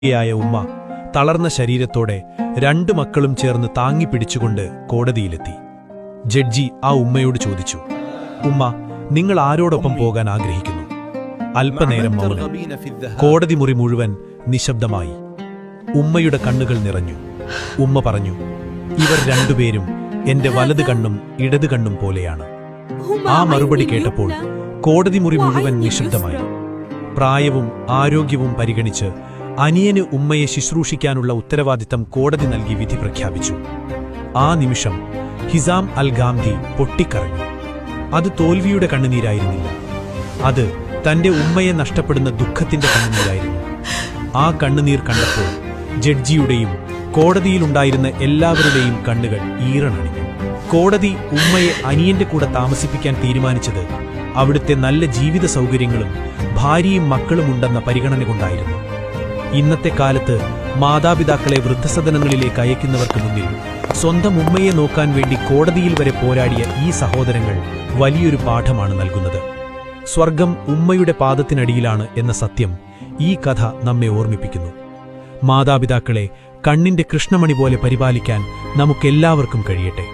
യായ ഉമ്മ തളർന്ന ശരീരത്തോടെ രണ്ടു മക്കളും ചേർന്ന് താങ്ങിപ്പിടിച്ചുകൊണ്ട് കോടതിയിലെത്തി. ജഡ്ജി ആ ഉമ്മയോട് ചോദിച്ചു, ഉമ്മ, നിങ്ങൾ ആരോടൊപ്പം പോകാൻ ആഗ്രഹിക്കുന്നു? അല്പനേരം മൗനം. കോടതി മുറി മുഴുവൻ നിശബ്ദമായി. ഉമ്മയുടെ കണ്ണുകൾ നിറഞ്ഞു. ഉമ്മ പറഞ്ഞു, ഇവർ രണ്ടുപേരും എന്റെ വലത് കണ്ണും ഇടത് കണ്ണും പോലെയാണ്. ആ മറുപടി കേട്ടപ്പോൾ കോടതി മുറി മുഴുവൻ നിശബ്ദമായി. പ്രായവും ആരോഗ്യവും പരിഗണിച്ച് അനിയന് ഉമ്മയെ ശുശ്രൂഷിക്കാനുള്ള ഉത്തരവാദിത്തം കോടതി നൽകി വിധി പ്രഖ്യാപിച്ചു. ആ നിമിഷം ഹിസാം അൽ ഗാംദി പൊട്ടിക്കരഞ്ഞു. അത് തോൽവിയുടെ കണ്ണുനീരായിരുന്നില്ല, അത് തന്റെ ഉമ്മയെ നഷ്ടപ്പെടുന്ന ദുഃഖത്തിന്റെ കണ്ണുനീരായിരുന്നു. ആ കണ്ണുനീർ കണ്ടപ്പോൾ ജഡ്ജിയുടെയും കോടതിയിലുണ്ടായിരുന്ന എല്ലാവരുടെയും കണ്ണുകൾ ഈറനണിഞ്ഞു. കോടതി ഉമ്മയെ അനിയന്റെ കൂടെ താമസിപ്പിക്കാൻ തീരുമാനിച്ചത് അവിടുത്തെ നല്ല ജീവിത സൗകര്യങ്ങളും ഭാര്യയും മക്കളും ഉണ്ടെന്ന പരിഗണന കൊണ്ടായിരുന്നു. ഇന്നത്തെ കാലത്ത് മാതാപിതാക്കളെ വൃദ്ധസദനങ്ങളിലേക്ക് അയക്കുന്നവർക്ക് മുന്നിൽ സ്വന്തം ഉമ്മയെ നോക്കാൻ വേണ്ടി കോടതിയിൽ വരെ പോരാടിയ ഈ സഹോദരങ്ങൾ വലിയൊരു പാഠമാണ് നൽകുന്നത്. സ്വർഗം ഉമ്മയുടെ പാദത്തിനടിയിലാണ് എന്ന സത്യം ഈ കഥ നമ്മെ ഓർമ്മിപ്പിക്കുന്നു. മാതാപിതാക്കളെ കണ്ണിന്റെ കൃഷ്ണമണി പോലെ പരിപാലിക്കാൻ നമുക്കെല്ലാവർക്കും കഴിയട്ടെ.